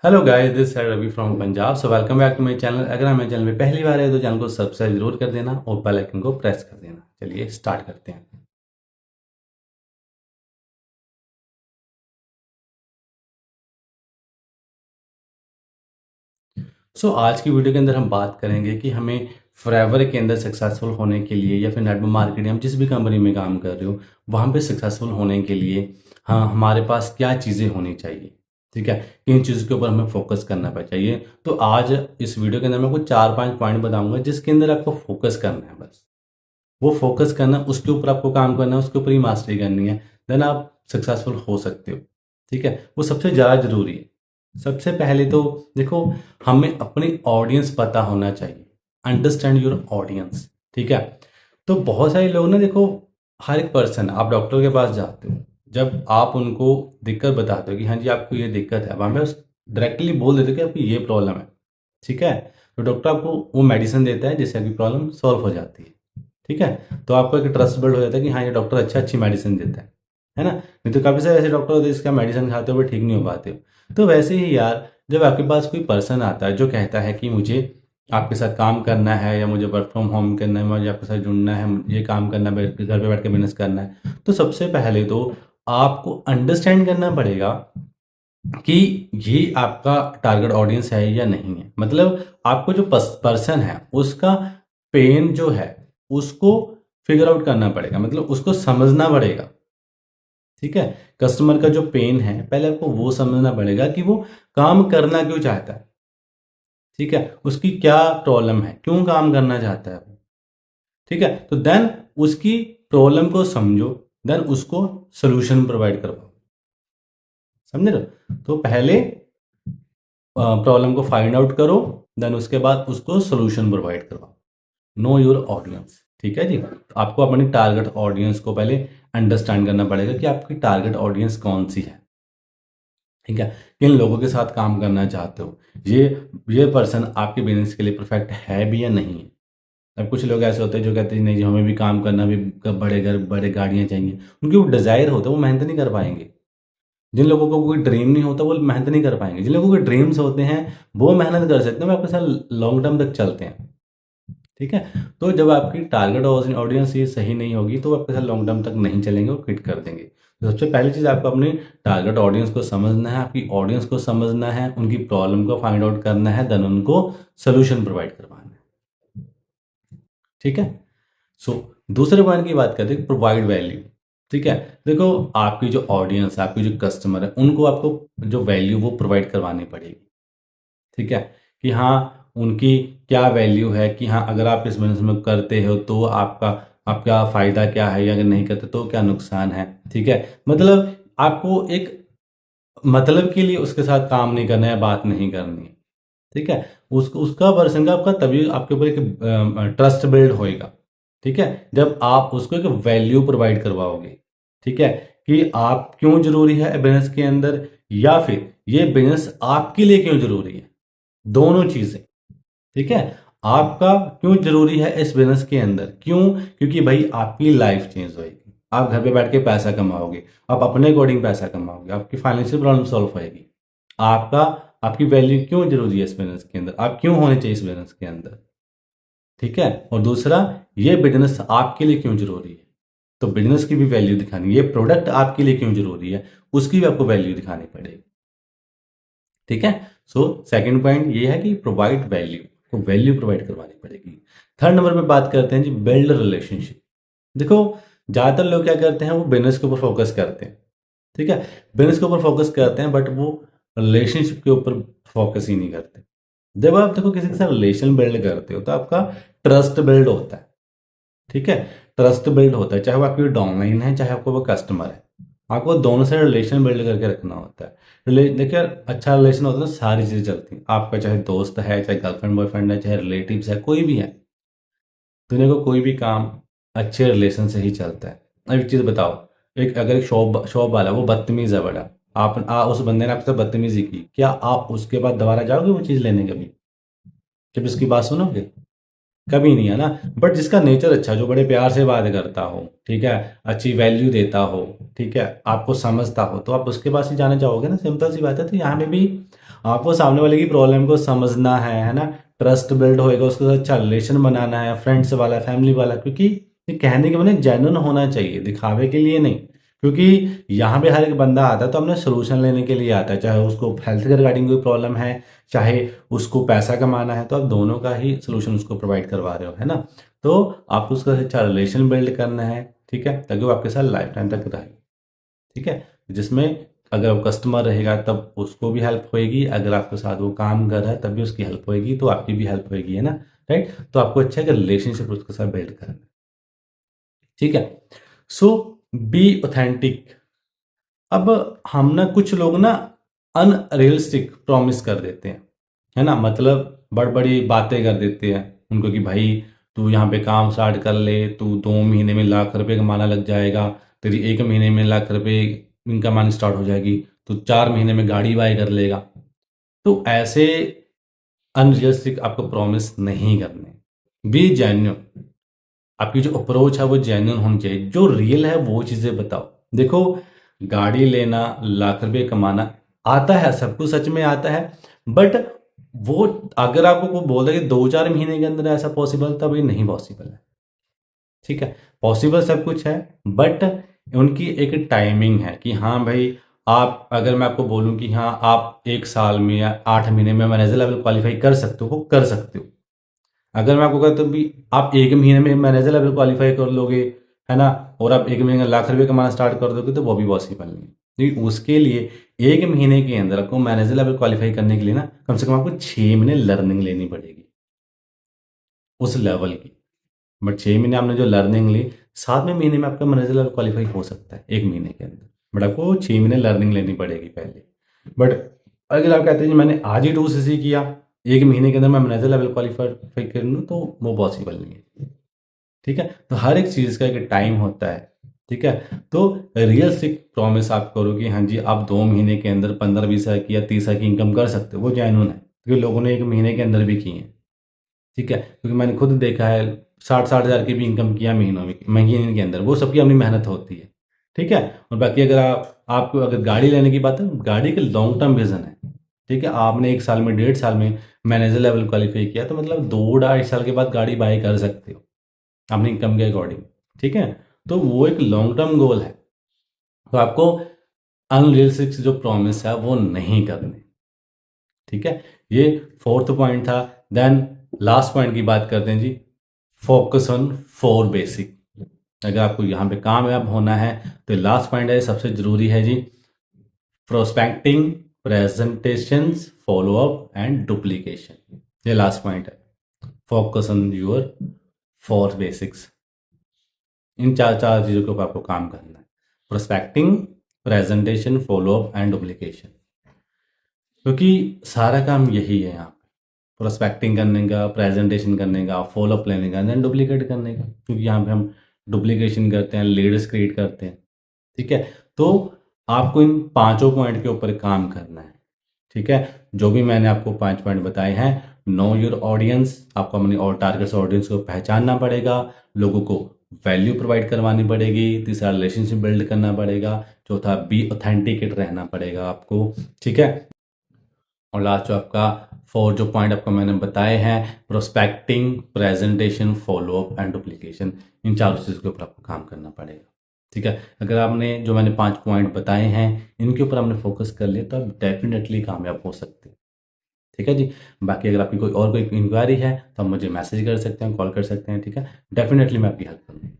Hello guys, this है Ravi from Punjab. So welcome back to my channel. अगर आप मेरे चैनल में पहली बार है तो चैनल को सब्सक्राइब जरूर कर देना और बेल आइकन को प्रेस कर देना। चलिए स्टार्ट करते हैं। आज की वीडियो के अंदर हम बात करेंगे कि हमें फॉरएवर के अंदर सक्सेसफुल होने के लिए या फिर नेटवर्क मार्केटिंग, हम जिस भी कंपनी में काम कर रहे हो वहाँ पे सक्सेसफुल होने के लिए हाँ हमारे पास क्या चीज़ें होनी चाहिए। ठीक है, किन चीज़ों के ऊपर हमें फोकस करना चाहिए। तो आज इस वीडियो के अंदर मैं कुछ 4-5 पॉइंट बताऊंगा जिसके अंदर आपको फोकस करना है। बस वो फोकस करना, उसके ऊपर आपको काम करना है, उसके ऊपर ही मास्टरी करनी है। देन आप सक्सेसफुल हो सकते हो। ठीक है, वो सबसे ज़्यादा ज़रूरी है। सबसे पहले तो देखो, हमें अपनी ऑडियंस पता होना चाहिए। Understand your audience. ठीक है, तो बहुत सारे लोग ना, देखो, हर एक पर्सन, आप डॉक्टर के पास जाते हो, जब आप उनको दिक्कत बताते हो कि हाँ जी आपको ये दिक्कत है, वहाँ पे डायरेक्टली बोल देते हो कि आपकी ये प्रॉब्लम है। ठीक है, तो डॉक्टर आपको वो मेडिसिन देता है जिससे आपकी प्रॉब्लम सॉल्व हो जाती है। ठीक है, तो आपको एक ट्रस्ट बिल्ड हो जाता है कि हाँ ये डॉक्टर अच्छी मेडिसिन देता है ना। नहीं तो काफ़ी सारे ऐसे डॉक्टर होते हैं जिसका मेडिसिन खाते हुए ठीक नहीं हो पाते हो। तो वैसे ही यार, जब आपके पास कोई पर्सन आता है जो कहता है कि मुझे आपके साथ काम करना है या मुझे वर्क फ्रॉम होम करना है, मुझे आपके साथ जुड़ना है, ये काम करना है, घर पे बैठ के बिजनेस करना है, तो सबसे पहले तो आपको अंडरस्टैंड करना पड़ेगा कि ये आपका टारगेट ऑडियंस है या नहीं है। मतलब आपको जो पर्सन है उसका पेन जो है उसको फिगर आउट करना पड़ेगा, मतलब उसको समझना पड़ेगा। ठीक है, कस्टमर का जो पेन है पहले आपको वो समझना पड़ेगा कि वो काम करना क्यों चाहता है। ठीक है, उसकी क्या प्रॉब्लम है, क्यों काम करना चाहता है वो। ठीक है, तो देन उसकी प्रॉब्लम को समझो, देन उसको सोल्यूशन प्रोवाइड करवाओ। समझ रहे हो? तो पहले प्रॉब्लम को फाइंड आउट करो, देन उसके बाद उसको सोल्यूशन प्रोवाइड करवाओ। Know your audience. ठीक है जी, तो आपको अपनी टारगेट ऑडियंस को पहले अंडरस्टैंड करना पड़ेगा कि आपकी टारगेट ऑडियंस कौन सी है। ठीक है, किन लोगों के साथ काम करना चाहते हो, ये पर्सन आपके बिजनेस के लिए परफेक्ट है भी या नहीं है। अब कुछ लोग ऐसे होते हैं जो कहते हैं नहीं जी हमें भी काम करना, भी बड़े घर बड़े गाड़ियाँ चाहिए। उनकी वो डिज़ायर होता है, वो मेहनत नहीं कर पाएंगे। जिन लोगों को कोई ड्रीम नहीं होता वो मेहनत नहीं कर पाएंगे। जिन लोगों के ड्रीम्स होते हैं वो मेहनत कर सकते हैं, वो आपके साथ लॉन्ग टर्म तक चलते हैं। ठीक है, तो जब आपकी टारगेट ऑडियंस ये सही नहीं होगी तो वो आपके साथ लॉन्ग टर्म तक नहीं चलेंगे, वो क्विट कर देंगे। तो सबसे पहली चीज़, आपको अपनी टारगेट ऑडियंस को समझना है, आपकी ऑडियंस को समझना है, उनकी प्रॉब्लम को फाइंड आउट करना है, देन उनको सोल्यूशन प्रोवाइड करवाना है। ठीक है, सो दूसरे पॉइंट की बात करते हैं, प्रोवाइड वैल्यू। ठीक है, देखो, आपकी जो ऑडियंस है, आपकी जो कस्टमर है, उनको आपको जो वैल्यू वो प्रोवाइड करवानी पड़ेगी। ठीक है, कि हाँ उनकी क्या वैल्यू है, कि हाँ अगर आप इस बिजनेस में करते हो तो आपका आपका फ़ायदा क्या है, या अगर नहीं करते तो क्या नुकसान है। ठीक है, मतलब आपको एक मतलब के लिए उसके साथ काम नहीं करना है, बात नहीं करनी है। ठीक है, उसका पर्सन का आपका तभी आपके ऊपर एक ट्रस्ट बिल्ड होएगा। ठीक है, जब आप उसको एक वैल्यू प्रोवाइड करवाओगे। ठीक है, कि आप क्यों जरूरी है बिजनेस के अंदर, या फिर ये बिजनेस आपके लिए क्यों जरूरी है। दोनों चीजें। ठीक है, आपका क्यों जरूरी है इस बिजनेस के अंदर, क्यों? क्योंकि भाई आपकी लाइफ चेंज होएगी, आप घर पे बैठ के पैसा कमाओगे, आप अपने अकॉर्डिंग पैसा कमाओगे, आपकी फाइनेंशियल प्रॉब्लम सॉल्व होएगी। आपका आपकी वैल्यू क्यों जरूरी है इस बिजनेस के अंदर, आप क्यों होने चाहिए इस बिजनेस के अंदर। ठीक है, और दूसरा, ये बिजनेस आपके लिए क्यों जरूरी है, तो बिजनेस की भी वैल्यू दिखानी, ये प्रोडक्ट आपके लिए क्यों जरूरी है, उसकी भी आपको वैल्यू दिखानी पड़ेगी। ठीक है, सो सेकंड पॉइंट ये है कि प्रोवाइड वैल्यू, को वैल्यू प्रोवाइड करवानी पड़ेगी। थर्ड नंबर पे बात करते हैं जी, बिल्ड रिलेशनशिप। देखो, ज़्यादातर लोग क्या करते हैं, वो बिजनेस के ऊपर फोकस करते हैं। ठीक है, बिजनेस के ऊपर फोकस करते हैं बट वो रिलेशनशिप के ऊपर फोकस ही नहीं करते। जब आप देखो किसी के साथ रिलेशन बिल्ड करते हो तो आपका ट्रस्ट बिल्ड होता है। ठीक है, ट्रस्ट बिल्ड होता है, चाहे वो आपकी डाउनलाइन है चाहे आपको वो कस्टमर है। आपको दोनों से रिलेशन बिल्ड करके रखना होता है। देखिए, अच्छा रिलेशन होता है तो सारी चीज़ें चलती हैं। आपका चाहे दोस्त है, चाहे गर्लफ्रेंड बॉयफ्रेंड है, चाहे रिलेटिव्स है, कोई भी है, दुनिया को कोई भी काम अच्छे रिलेशन से ही चलता है। अब एक चीज़ बताओ, एक अगर एक शॉप शॉप वाला वो बदतमीज़ है बड़ा, उस बंदे ने आपसे बदतमीजी की, क्या आप उसके बाद दोबारा जाओगे वो चीज़ लेने कभी, जब इसकी बात सुनोगे? कभी नहीं, है ना। बट जिसका नेचर अच्छा, जो बड़े प्यार से बात करता हो, ठीक है, अच्छी वैल्यू देता हो, ठीक है, आपको समझता हो, तो आप उसके पास ही जाने चाहोगे ना, सिंपल सी बात है। तो यहाँ पे भी आपको सामने वाले की प्रॉब्लम को समझना है ना, ट्रस्ट बिल्ड होएगा, उसके साथ अच्छा रिलेशन बनाना है, फ्रेंड्स वाला, फैमिली वाला, क्योंकि ये कहने के मतलब जेन्युइन होना चाहिए, दिखावे के लिए नहीं। क्योंकि यहाँ पे हर एक बंदा आता है तो हमने सोल्यूशन लेने के लिए आता है, चाहे उसको हेल्थ के रिगार्डिंग कोई प्रॉब्लम है, चाहे उसको पैसा कमाना है, तो आप दोनों का ही सोल्यूशन उसको प्रोवाइड करवा रहे हो, है ना। तो आपको उसका अच्छा रिलेशन बिल्ड करना है, ठीक है, ताकि वो आपके साथ लाइफ टाइम तक रहे, ठीक है। जिसमें अगर वो कस्टमर रहेगा तब उसको भी हेल्प होएगी, अगर आपके साथ वो काम कर रहा है तब भी उसकी हेल्प होएगी, तो आपकी भी हेल्प होएगी, है ना, राइट। तो आपको अच्छा है कि रिलेशनशिप उसके साथ बिल्ड करना है, ठीक है। सो बी ऑथेंटिक। अब हम ना कुछ लोग ना अनरियलिस्टिक प्रॉमिस कर देते हैं, है ना, मतलब बड़ बड़ी बातें कर देते हैं उनको कि भाई तू यहाँ पे काम स्टार्ट कर ले, तू 2 महीने में लाख रुपए कमाना लग जाएगा, तेरी 1 महीने में लाख रुपए इनकम आनी स्टार्ट हो जाएगी, तू 4 महीने में गाड़ी बाय कर लेगा। तो ऐसे अनरियलिस्टिक आपको प्रॉमिस नहीं करने। B genuine. आपकी जो अप्रोच है वो जेन्युइन होनी चाहिए, जो रियल है वो चीज़ें बताओ। देखो, गाड़ी लेना, लाख रुपए कमाना आता है, सब कुछ सच में आता है, बट वो अगर आपको कोई बोल रहा है कि 2-4 महीने के अंदर ऐसा पॉसिबल, तब ये नहीं पॉसिबल है, ठीक है। पॉसिबल सब कुछ है, बट उनकी एक टाइमिंग है कि हाँ भाई, आप अगर मैं आपको बोलूँ कि हाँ आप 1 साल में या 8 महीने में मैनेजर लेवल क्वालिफाई कर सकते हो, वो कर सकते हो। अगर मैं आपको कहता हूँ भी आप 1 महीने में मैनेजर लेवल क्वालिफाई कर लोगे, है ना, और आप 1 महीने में लाख रुपए कमाना स्टार्ट कर दोगे, तो वो भी पॉसिबल नहीं है। क्योंकि उसके लिए 1 महीने के अंदर आपको मैनेजर लेवल क्वालिफाई करने के लिए ना कम से कम आपको 6 महीने लर्निंग लेनी पड़ेगी उस लेवल की। बट 6 महीने आपने जो लर्निंग ली, 7वें महीने में आपका मैनेजर लेवल क्वालिफाई हो सकता है 1 महीने के अंदर, बट आपको 6 महीने लर्निंग लेनी पड़ेगी पहले। बट अगर आप कहते हैं कि मैंने आज ही 2 CC किया, 1 महीने के अंदर मैं मैनेजर लेवल क्वालिफाई कर लूँ, तो वो पॉसिबल नहीं है, ठीक है। तो हर एक चीज़ का एक टाइम होता है, ठीक है। तो रियलिस्टिक प्रॉमिस आप करो कि हाँ जी आप 2 महीने के अंदर 15-20 हज़ार की या 30 हज़ार की इनकम कर सकते हो, वो जेन्युइन है, क्योंकि लोगों ने 1 महीने के अंदर भी की है, ठीक है। क्योंकि मैंने खुद देखा है 60-60 हज़ार की भी इनकम किया महीनों में, महीने के अंदर, वो सबकी अपनी मेहनत होती है, ठीक है। और बाकी अगर आपको अगर गाड़ी लेने की बात है, गाड़ी के लॉन्ग टर्म विजन है, ठीक है। आपने 1 साल में, 1.5 साल में मैनेजर लेवल क्वालिफाई किया, तो मतलब 2-2.5 साल के बाद गाड़ी बाई कर सकते हो अपनी इनकम के अकॉर्डिंग, ठीक है। तो वो एक लॉन्ग टर्म गोल है, तो आपको अनरियलिस्टिक जो प्रॉमिस है वो नहीं करने, ठीक है। ये फोर्थ पॉइंट था। देन लास्ट पॉइंट की बात करते हैं जी, फोकस ऑन 4 बेसिक। अगर आपको यहाँ पे कामयाब होना है तो लास्ट पॉइंट है, सबसे जरूरी है जी, prospecting, presentations, follow up and duplication. ये लास्ट पॉइंट है, फोकस ऑन योर 4 बेसिक्स। इन चार चार चीज़ों के ऊपर आपको काम करना है, prospecting, presentation, follow up and duplication. क्योंकि सारा काम यही है यहाँ पे, प्रोस्पेक्टिंग करने का, प्रेजेंटेशन करने का, फॉलोअप लेने का, देन डुप्लीकेट करने का। क्योंकि यहाँ पे हम डुप्लीकेशन करते हैं, लीडर्स क्रिएट करते हैं, ठीक है। तो आपको इन पांचों पॉइंट के ऊपर काम करना है, ठीक है। जो भी मैंने आपको 5 पॉइंट बताए हैं, नो योर ऑडियंस, आपको अपनी और टारगेट ऑडियंस को पहचानना पड़ेगा, लोगों को वैल्यू प्रोवाइड करवानी पड़ेगी, तीसरा रिलेशनशिप बिल्ड करना पड़ेगा, चौथा बी ऑथेंटिकेट रहना पड़ेगा आपको, ठीक है। और लास्ट जो आपका 4 जो पॉइंट आपको मैंने बताए हैं, prospecting, presentation, follow up and duplication, इन चारों चीज़ों के ऊपर आपको काम करना पड़ेगा, ठीक है। अगर आपने जो मैंने 5 पॉइंट बताए हैं इनके ऊपर आपने फोकस कर लिया, तो आप डेफिनेटली कामयाब हो सकते हैं, ठीक है जी। बाकी अगर आपकी कोई इंक्वायरी है तो आप मुझे मैसेज कर सकते हैं, कॉल कर सकते हैं, ठीक है। डेफिनेटली मैं आपकी हेल्प करूँगी।